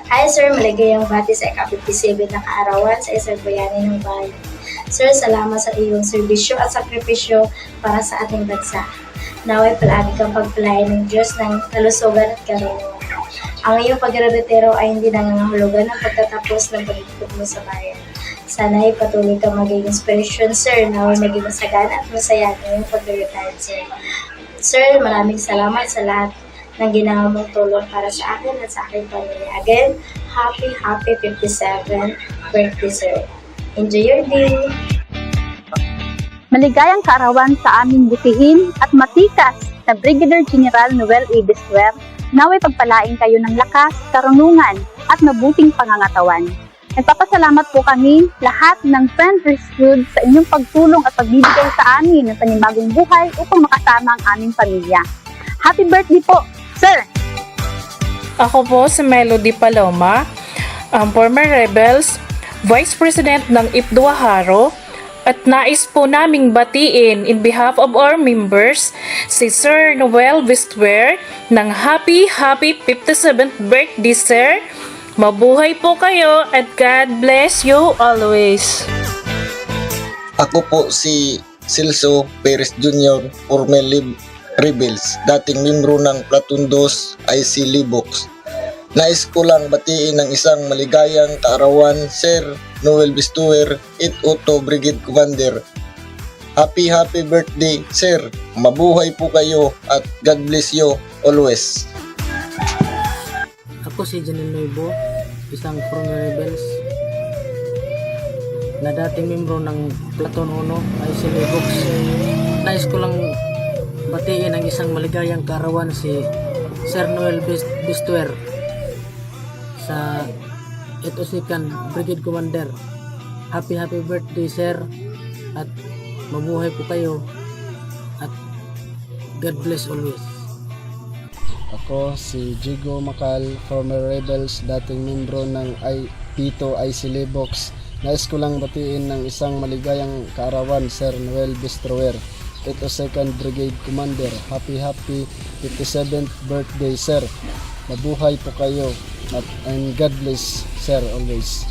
Hi sir, maligayang bati sa ika-57 na kaarawan sa isang bayani ng bayan. Sir, salamat sa iyong serbisyo at sakripisyo para sa ating bansa. Naway palagi kang pagpalain ng Diyos ng kalusugan at karunungan. Ang iyong pagre-retiro ay hindi nangangahulugan ng pagtatapos ng pag-ikot mo sa bayan. Sana ay patuloy kang maging inspiration, sir, na maging masagana at masaya ng iyong pag-retire, sir. Sir, maraming salamat sa lahat ng ginawa mong tulong para sa akin at sa aking pamilya. Again, happy 57th birthday, sir. Enjoy your day! Maligayang kaarawan sa aming butihin at matikas na Brigadier General Noel A. Vistuer, naway pagpalain kayo ng lakas, karunungan at mabuting pangangatawan. Nagpapasalamat po kami lahat ng Friends Rescued sa inyong pagtulong at pagbibigay sa amin ng panibagong buhay upang makasama ang aming pamilya. Happy birthday po, sir! Ako po si Melody Paloma, ang former Rebels, Vice President ng IPDO Haro, at nais po naming batiin in behalf of our members si Sir Noel Vistuer ng happy 57th birthday, sir! Mabuhay po kayo at God bless you always! Ako po si Celso Perez Jr., former Rebels, dating membro ng Platoon 2 IC Libox. Nais ko lang batiin ng isang maligayang kaarawan, Sir Noel Vistuer, 8 Auto Brigade Commander. Happy birthday, Sir! Mabuhay po kayo at God bless you always. Ako si Janel Nuevo, isang former Rebels na dating membro ng Platoon 1 IC Libox. Nais ko lang batiin ang isang maligayang kaarawan si Sir Noel Vistuer sa 82nd Brigade Commander. Happy birthday, sir, at mabuhay po kayo at God bless always. Ako si Jigo Macal, former Rebels, dating membro ng P2 IC Libox. Nais ko lang batiin ng isang maligayang kaarawan, Sir Noel Vistuer, 82nd Brigade Commander. Happy 57th birthday, sir. Mabuhay po kayo and God bless, sir, always.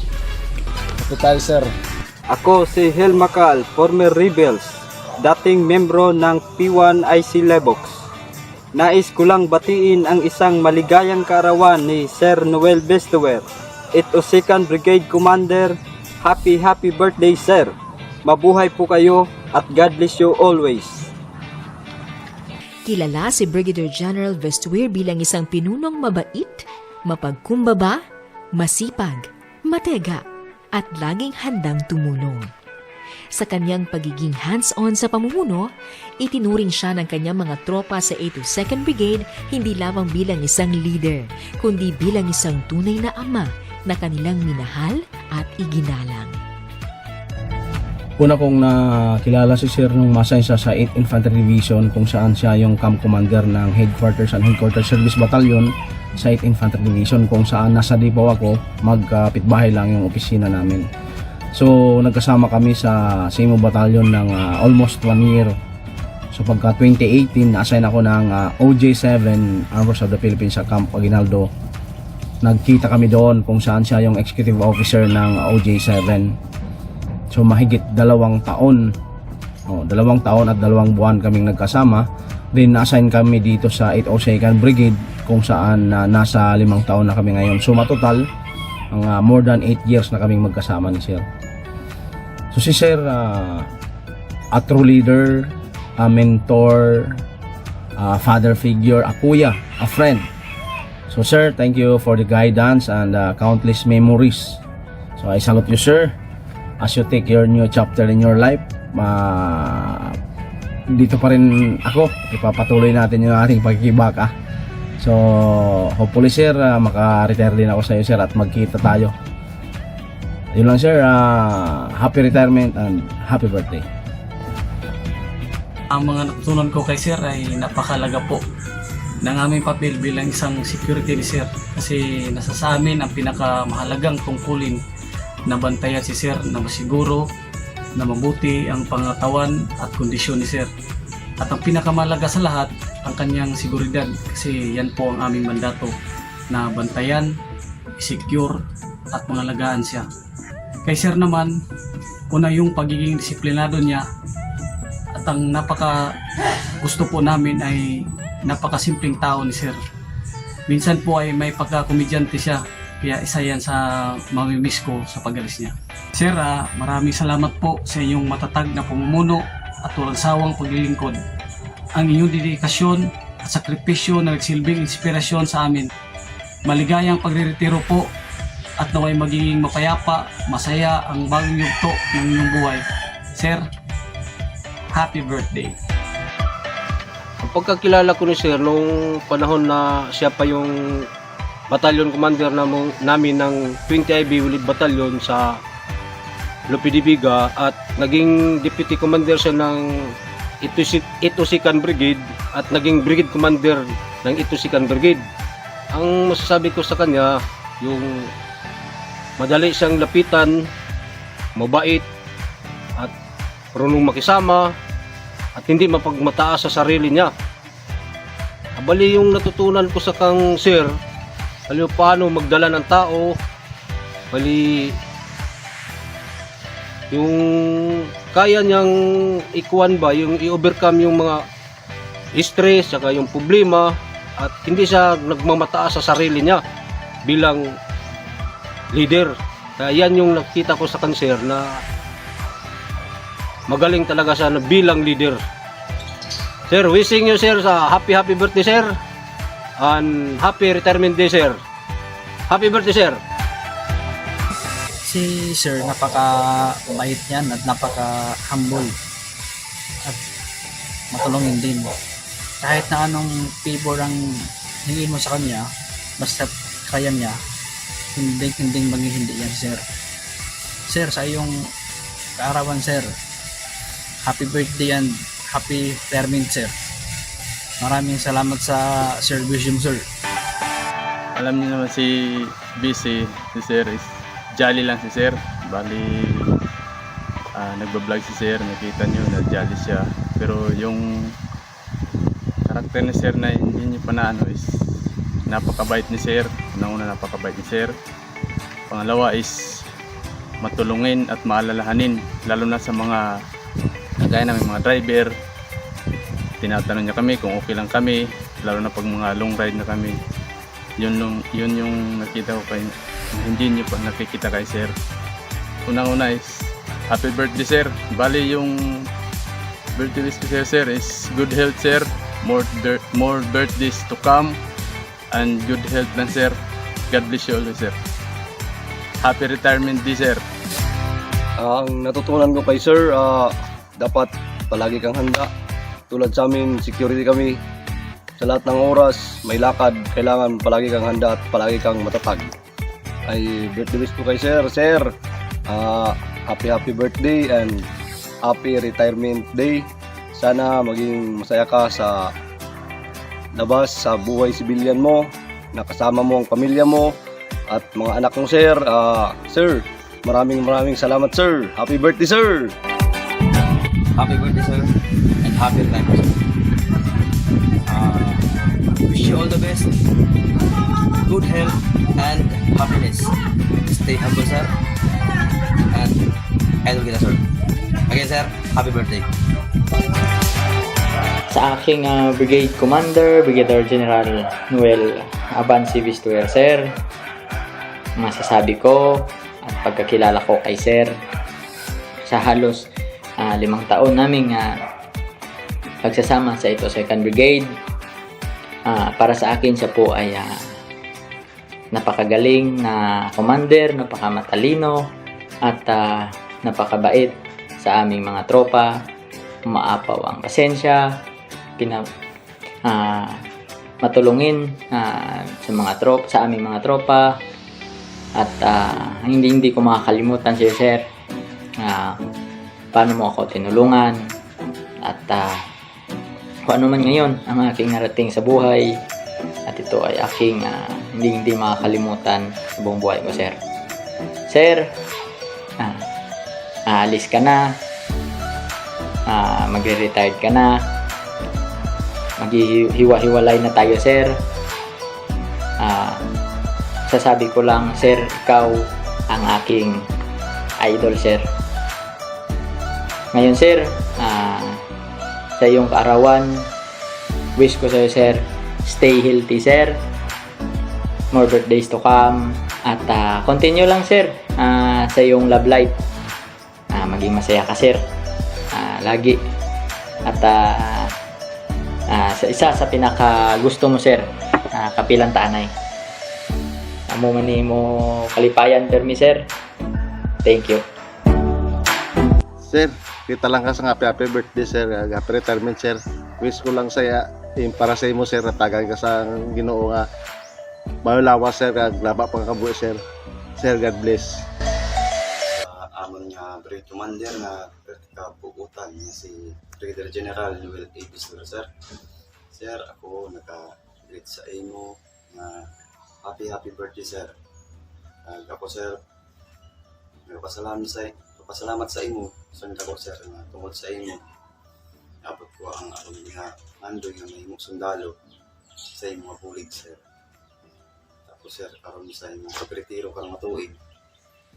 Happy tayo, sir. Ako si Hel Macal, former Rebels, dating membro ng P1 IC Libox. Nais ko lang batiin ang isang maligayang kaarawan ni Sir Noel Vistuer, 82nd Brigade Commander. Happy birthday, sir. Mabuhay po kayo at God bless you always. Kilala si Brigadier General Vistuer bilang isang pinunong mabait, mapagkumbaba, masipag, matega, at laging handang tumulong. Sa kanyang pagiging hands-on sa pamumuno, itinuring siya ng kanyang mga tropa sa 82nd Brigade hindi lamang bilang isang leader, kundi bilang isang tunay na ama na kanilang minahal at iginalang. Una kong nakilala si Sir nung masay siya sa 8th Infantry Division kung saan siya yung camp commander ng Headquarters and Headquarters Service Battalion sa 8th Infantry Division kung saan nasa Dipaw ako, magkapitbahay lang yung opisina namin. So nagkasama kami sa same battalion ng almost 1 year. So pagka 2018 na-assign ako ng OJ7 Armed Forces of the Philippines sa Camp Aguinaldo. Nagkita kami doon kung saan siya yung executive officer ng OJ7. So mahigit 2 taon. 2 taon at 2 buwan kaming nagkasama. Then na-assign kami dito sa 802nd Brigade kung saan nasa 5 taon na kami ngayon. So matotal, more than 8 years na kaming magkasama ni Sir. So si Sir, a true leader, a mentor, a father figure, a kuya, a friend. So Sir, thank you for the guidance and countless memories. So I salute you, Sir, as you take your new chapter in your life. Dito pa rin ako, ipapatuloy natin yung ating pagkikibaka. So hopefully, Sir, maka-retire din ako sa iyo, Sir, at magkita tayo. Yun lang, Sir. Happy retirement and happy birthday. Ang mga natutunan ko kay Sir ay napakalaga po ng aming papel bilang isang security ni Sir, kasi nasa sa amin ang pinakamahalagang tungkulin na bantayan si Sir na masiguro na mabuti ang pangatawan at kondisyon ni Sir. At ang pinakamahalaga sa lahat, ang kanyang seguridad, kasi yan po ang aming mandato na bantayan secure at pangalagaan siya. Kay sir naman, una yung pagiging disiplinado niya at ang napaka gusto po namin ay napakasimpleng tao ni sir. Minsan po ay may pagkakomedyante siya, kaya isa yan sa mamimiss ko sa pag-alis niya. Sir, maraming salamat po sa inyong matatag na pamumuno at walang sawang paglilingkod. Ang inyong dedikasyon at sakripisyo na nagsilbing inspirasyon sa amin. Maligayang pagre-retiro po at naway magiging mapayapa, masaya ang bagong yugto ng inyong buhay. Sir, happy birthday! Ang pagkakilala ko ni Sir nung panahon na siya pa yung battalion commander namin ng 20 IB Wilid Battalion sa Lupitibiga at naging deputy commander siya ng 82nd Brigade at naging brigade commander ng 82nd Brigade. Ang masasabi ko sa kanya, yung madali siyang lapitan, mabait at marunong makisama at hindi mapagmataas sa sarili niya. Bali yung natutunan ko sa kang sir, bali paano magdala ng tao, bali yung kaya niyang ikuan ba, yung i-overcome yung mga stress, saka yung problema at hindi siya nagmamataas sa sarili niya bilang leader. Kaya yan yung nakita ko sa kanser na magaling talaga siya na bilang leader. Sir, wishing you sir sa happy birthday sir and happy retirement day sir. Happy birthday sir. Si sir, napaka-bait yan at napaka-humble at matulungin din. Kahit na anong favor ang hingin mo sa kanya, basta kaya niya, hindi maghihindi yan sir. Sir, sa iyong kaarawan sir, happy birthday and happy retirement sir. Maraming salamat sa service mo sir. Alam niyo naman si BC, si Sir is jolly lang si Sir. Bali nagbablog si Sir, nakita niyo na jolly siya. Pero yung karakter ni Sir na hindi niyo pa na is napakabait ni Sir. Unang-una napakabait ni Sir. Pangalawa is matulungin at maalalahanin, lalo na sa mga kagaya namin mga driver. Tinatanong niya kami kung okay lang kami, lalo na pag mga long ride na kami. Yun yung nakita ko kay hindi niyo pa nakikita kay Sir. Unang-una is happy birthday Sir. Bali yung birthday wish ko Sir is good health Sir, more birthdays to come and good health lang Sir. God bless you always Sir. Happy retirement day Sir. Ang natutunan ko kay Sir, dapat palagi kang handa. Tulad sa amin, security kami. Sa lahat ng oras, may lakad, kailangan palagi kang handa at palagi kang matatag. Ay birthday wish ko kay Sir. Sir, happy birthday and happy retirement day. Sana maging masaya ka sa labas, sa buhay sibilyan mo, nakasama mo ang pamilya mo at mga anak mo Sir. Sir, maraming salamat Sir. Happy birthday Sir. Happy birthday sir and happy retirement sir. Wish you all the best, good health and happiness. Stay humble sir and idol kita sir. Again sir, happy birthday. Sa aking Brigade Commander, Brigadier General Noel Abansi Bistuer sir, masasabi ko at pagkakilala ko kay sir sa halos 5 taon naming pagsasama sa ito 2nd Brigade, para sa akin siya po ay napakagaling na commander, napakamatalino at napakabait sa aming mga tropa. Umaapaw ang pasensya, matulungin sa aming mga tropa at hindi ko makakalimutan siya sir. Paano mo ako tinulungan at kung ano man ngayon ang aking narating sa buhay, at ito ay aking hindi makakalimutan sa buong buhay ko sir. Sir, aalis ka na, magre-retired ka na, maghihiwa-hiwalay na tayo sir. sasabi ko lang, sir, ikaw ang aking idol, sir. Ngayon, sir, sa iyong kaarawan, wish ko sa'yo, sir, stay healthy, sir. More birthdays to come. At continue lang, sir, sa iyong love life. Maging masaya ka, sir. Lagi. At sa isa sa pinaka gusto mo, sir, kapilang tanay. Amo man mo kalipayan, permi, sir. Thank you. Sir, kita lang ka sa happy birthday, sir. Happy retirement, sir. Wish ko lang saya, para sa imo, sir, natagal ka sa Ginoo nga. Maulawas, sir, laba pang kabuhi, sir. Sir, God bless. Amon nga Brigade Commander nga kapuutan nga si Brigadier General Noel A. Bistur, sir. Sir, ako naka-greet sa imo nga happy birthday, sir. Ako, sir, nagpasalamat sa imo sa nagako, sir, nga tungod sa imo abot ko ang akong nga andoy nga may imong sundalo sa imo nga bulig, sir. Tapos, sir, karon sa imo pagretiro karong matuig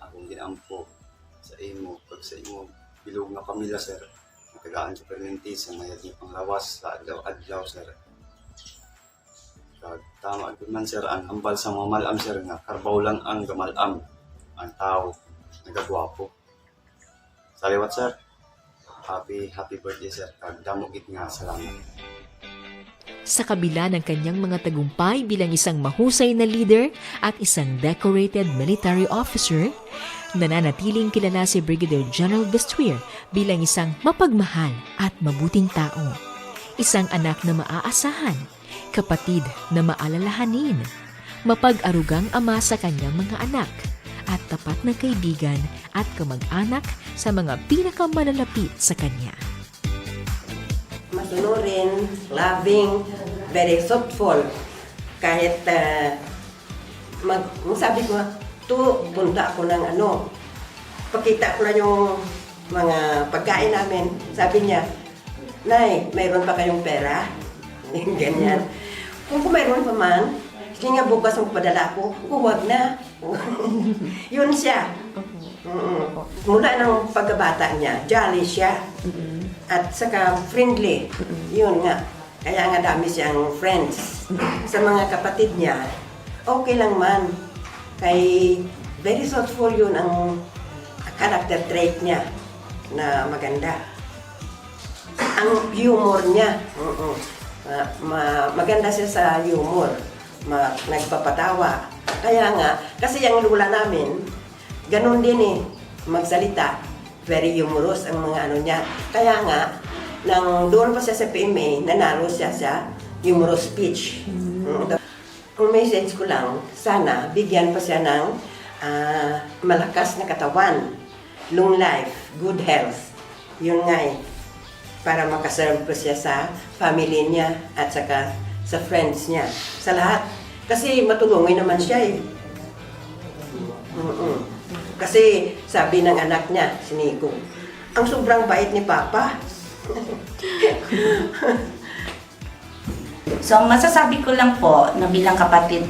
akong ginampo sa imo pag sa imo bilog nga pamilya, sir. Nakagaan sa permanente sa mayad niyo panglawas sa adlaw, sir. Tama agad man, sir, ang hambal sa mga malam, sir, nga karbaw lang ang gamalam ang tao nagagwapo. Saliwat, sir. Happy birthday, sir. Damogit nga, salamat. Sa kabila ng kanyang mga tagumpay bilang isang mahusay na leader at isang decorated military officer, nananatiling kilala si Brigadier General Bistur bilang isang mapagmahal at mabuting tao. Isang anak na maaasahan, kapatid na maalalahanin, mapag-arugang ama sa kanyang mga anak, at tapat na kaibigan at kamag-anak sa mga pinakamalalapit sa kanya. Masunurin, loving, very thoughtful. Kahit sabi ko, punta ako ng pakita ko lang yung mga pagkain namin. Sabi niya, Nay, mayroon pa kayong pera? Ganyan. Kung mayroon pa man, sige nga bukas ang padala ko, huwag na. Yun siya. Mula ng pagkabata niya, jolly siya. At saka friendly. Yun nga. Kaya nga dami siyang friends. Sa mga kapatid niya, okay lang man. Kay very thoughtful yun ang character trait niya na maganda. Ang humor niya. Maganda siya sa humor. Nagpapatawa. Kaya nga, kasi yung lula namin, ganun din magsalita. Very humorous ang mga niya. Kaya nga, nang doon pa siya sa PMA, nanalo siya sa humorous speech. Ang message ko lang, sana bigyan pa siya ng malakas na katawan, long life, good health. Yun nga para makaserve ko siya sa family niya at saka sa friends niya, sa lahat. Kasi matulungin naman siya Kasi sabi ng anak niya, si Nico, ang sobrang bait ni Papa. So masasabi ko lang po na bilang kapatid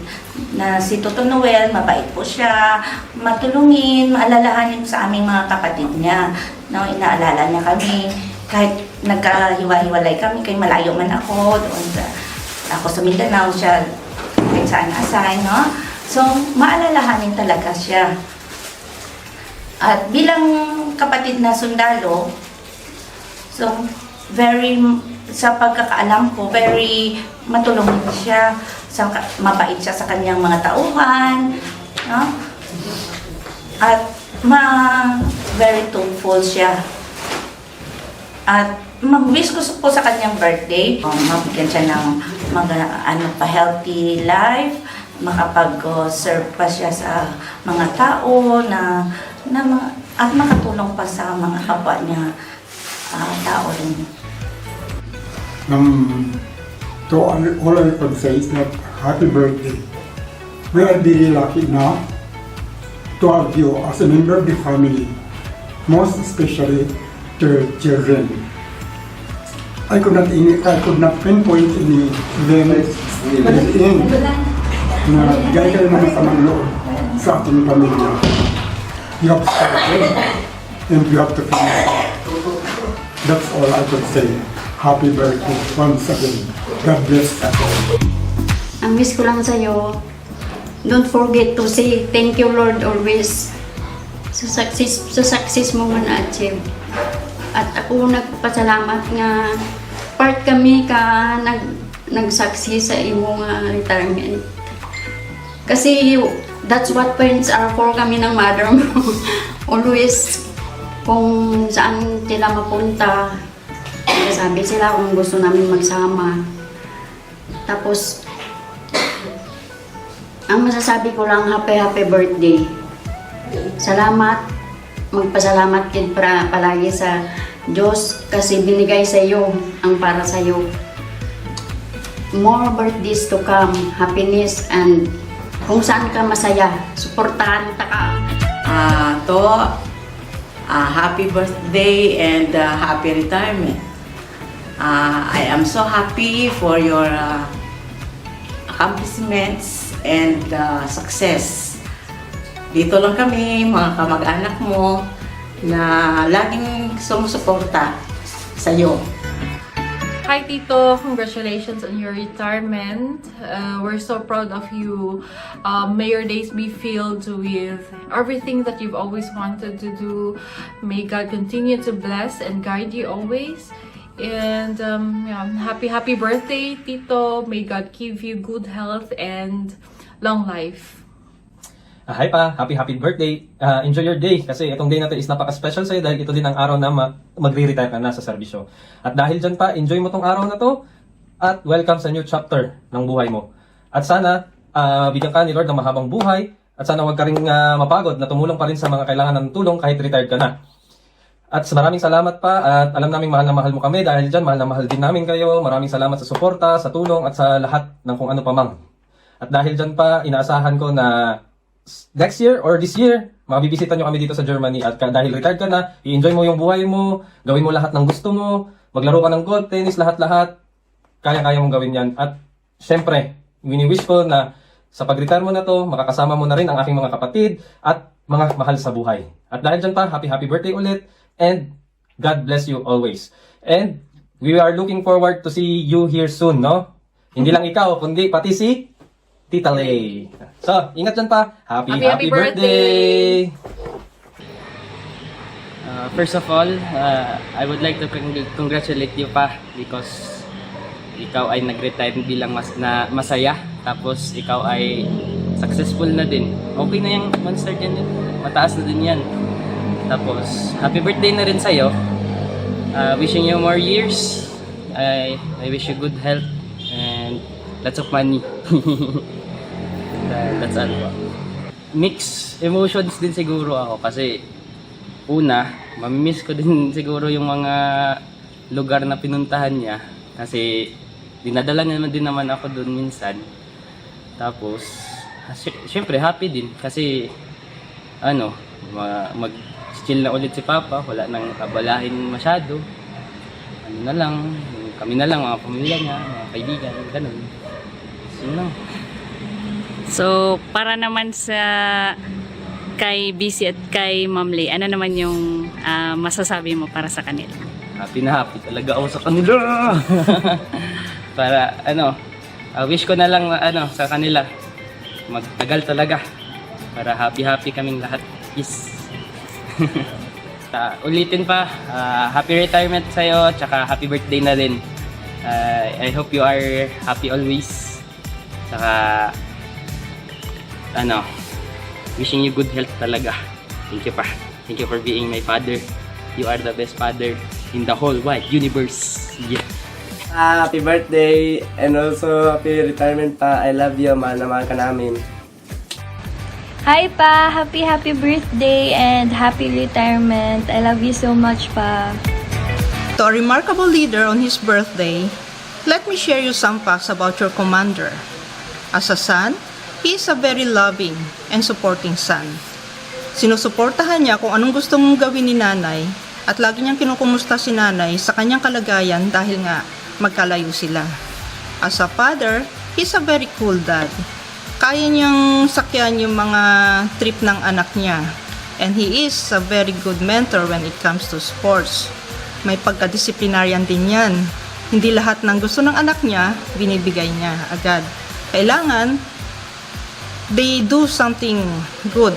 na si Toto Noel, mabait po siya, matulungin, maalalahanin sa aming mga kapatid niya. No, inaalala niya kami, kahit nagkahiwa-hiwalay kami, kay malayo man ako, ako sa Mindanao, siya kahit saan assign, no? So maalalahanin talaga siya. At bilang kapatid na sundalo, so sa pagkakaalam ko, very matulungin siya, mabait siya sa kanyang mga tauhan, no? At very thoughtful siya. At mag-wish ko po sa kanyang birthday, mabigyan siya ng healthy life, makapag-serve pa siya sa mga tao at makatulong pa sa mga kapwa niya tao rin. All I can say is that happy birthday. We are really lucky now to have you as a member of the family, most especially the children. I could not pinpoint any event within na bigay kayo ng masamang loob sa ating pamilya. You have to start well, and you have to finish it. That's all I could say. Happy birthday once again. God bless us all. Ang wish ko lang sa'yo, don't forget to say thank you Lord always sa success mo man na-achieve. At ako nagpasalamat nga part kami ka nag-success sa imong retirement. Kasi that's what parents are for kami ng mother mo. Always kung saan sila mapunta, sabi sila kung gusto namin magsama. Tapos ang masasabi ko lang, happy birthday. Salamat, magpasalamat kid palagi sa Diyos kasi binigay sa iyo ang para sa iyo. More birthdays to come, happiness, and kung saan ka masaya, suportahan ta ka. Happy birthday and happy retirement. I am so happy for your accomplishments and success. Dito lang kami, mga kamag-anak mo, na laging sumusuporta sa iyo. Hi Tito, congratulations on your retirement. We're so proud of you. May your days be filled with everything that you've always wanted to do. May God continue to bless and guide you always. And happy birthday, Tito. May God give you good health and long life. Hi pa, happy birthday. Enjoy your day kasi itong day na to is napaka-special sa'yo dahil ito din ang araw na magre-retire ka na sa serbisyo. At dahil dyan pa, enjoy mo tong araw na to at welcome sa new chapter ng buhay mo. At sana, bigyan ka ni Lord ng mahabang buhay at sana huwag ka rin mapagod na tumulong pa rin sa mga kailangan ng tulong kahit retired ka na. At maraming salamat pa at alam naming mahal na mahal mo kami dahil dyan mahal na mahal din namin kayo. Maraming salamat sa suporta, sa tulong at sa lahat ng kung ano pa mang. At dahil dyan pa, inaasahan ko na next year or this year, mabibisita nyo kami dito sa Germany at dahil retired ka na, i-enjoy mo yung buhay mo, gawin mo lahat ng gusto mo, maglaro ka ng golf, tennis, lahat-lahat. Kaya-kaya mong gawin yan. At syempre, wini-wish ko na sa pag-retire mo na to, makakasama mo na rin ang aking mga kapatid at mga mahal sa buhay. At dahil dyan pa, happy birthday ulit. And God bless you always. And we are looking forward to see you here soon, no? Hindi lang ikaw, kundi pati si Tita Lay. So, ingat dyan pa. Happy birthday! First of all, I would like to congratulate you pa because ikaw ay nag-retire bilang masaya. Tapos ikaw ay successful na din. Okay na yung monster dyan. Mataas na din yan. Tapos, happy birthday na rin sa'yo. Wishing you more years. I wish you good health and lots of money. That's all. Mixed emotions din siguro ako kasi una, mamimiss ko din siguro yung mga lugar na pinuntahan niya kasi dinadala din naman ako doon minsan. Tapos, syempre happy din kasi mag-chill na ulit si Papa, wala nang abalahin masyado. Kami na lang, mga pamilya niya, mga kaibigan, ganun. So, para naman sa kay BC at kay Ma'am Lay, ano naman yung masasabi mo para sa kanila? Happy na happy talaga ako sa kanila. Para wish ko na lang sa kanila magtagal talaga para happy kaming lahat. Yes. Ulitin pa, happy retirement sa'yo, tsaka happy birthday na din. I hope you are happy always. Tsaka wishing you good health talaga. Thank you pa. Thank you for being my father. You are the best father in the whole wide universe. Yeah. Happy birthday and also happy retirement pa. I love you, mahal na mahal ka namin. Hi pa! Happy birthday and happy retirement. I love you so much pa. To a remarkable leader on his birthday, let me share you some facts about your commander. As a son, he is a very loving and supporting son. Sinusuportahan niya kung anong gusto mong gawin ni nanay at lagi niyang kinukumusta si nanay sa kanyang kalagayan dahil nga magkalayo sila. As a father, he is a very cool dad. Kaya niyang sakyan yung mga trip ng anak niya. And he is a very good mentor when it comes to sports. May pagka-disciplinarian din yan. Hindi lahat ng gusto ng anak niya, binibigay niya agad. Kailangan, they do something good.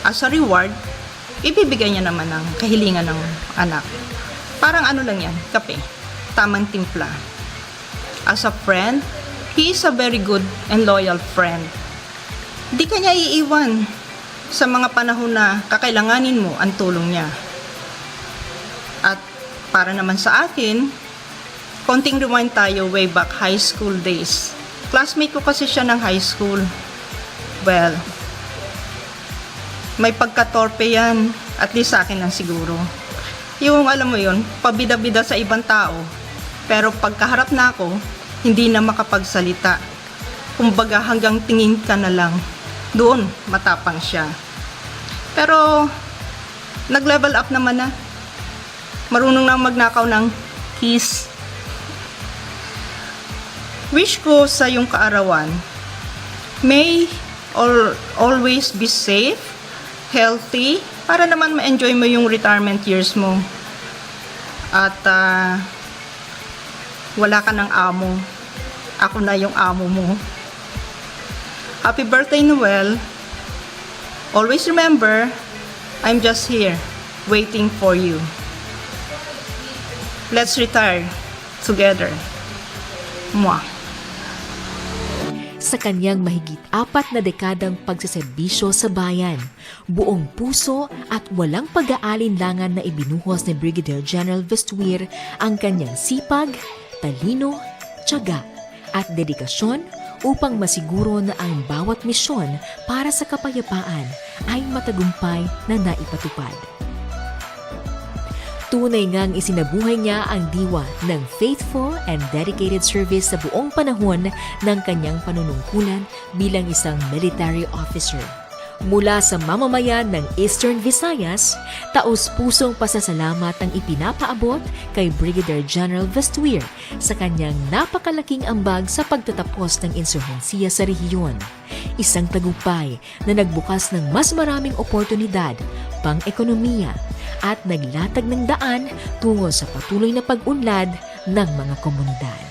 As a reward, ibibigay niya naman ang kahilingan ng anak. Parang ano lang yan, kape. Tamang timpla. As a friend, he is a very good and loyal friend. Di ka niya iiwan sa mga panahon na kakailanganin mo ang tulong niya. At para naman sa akin, konting rewind tayo way back high school days. Classmate ko kasi siya ng high school. Well, may pagkatorpe yan, at least sa akin lang siguro. Yung alam mo yun, pabida-bida sa ibang tao, pero pagkaharap na ako, hindi na makapagsalita. Kumbaga hanggang tingin ka na lang. Doon, matapang siya. Pero, nag-level up naman na. Marunong na magnakaw ng kiss. Wish ko sa iyong kaarawan, may always be safe, healthy, para naman ma-enjoy mo yung retirement years mo. At wala ka ng amo. Ako na yung amo mo. Happy birthday, Noel. Always remember, I'm just here, waiting for you. Let's retire together. Mwah. Sa kanyang mahigit 4 na dekadang pagsaserbisyo sa bayan, buong puso at walang pag-aalinlangan na ibinuhos ni Brigadier General Vestuir ang kanyang sipag, talino, tiyaga at dedikasyon upang masiguro na ang bawat misyon para sa kapayapaan ay matagumpay na naipatupad. Tunay ngang isinabuhay niya ang diwa ng faithful and dedicated service sa buong panahon ng kanyang panunungkulan bilang isang military officer. Mula sa mamamayan ng Eastern Visayas, taos-pusong pasasalamat ang ipinapaabot kay Brigadier General Vestuir sa kanyang napakalaking ambag sa pagtatapos ng insurhensiya sa rehiyon. Isang tagumpay na nagbukas ng mas maraming oportunidad, pang-ekonomiya, at naglatag ng daan tungo sa patuloy na pag-unlad ng mga komunidad.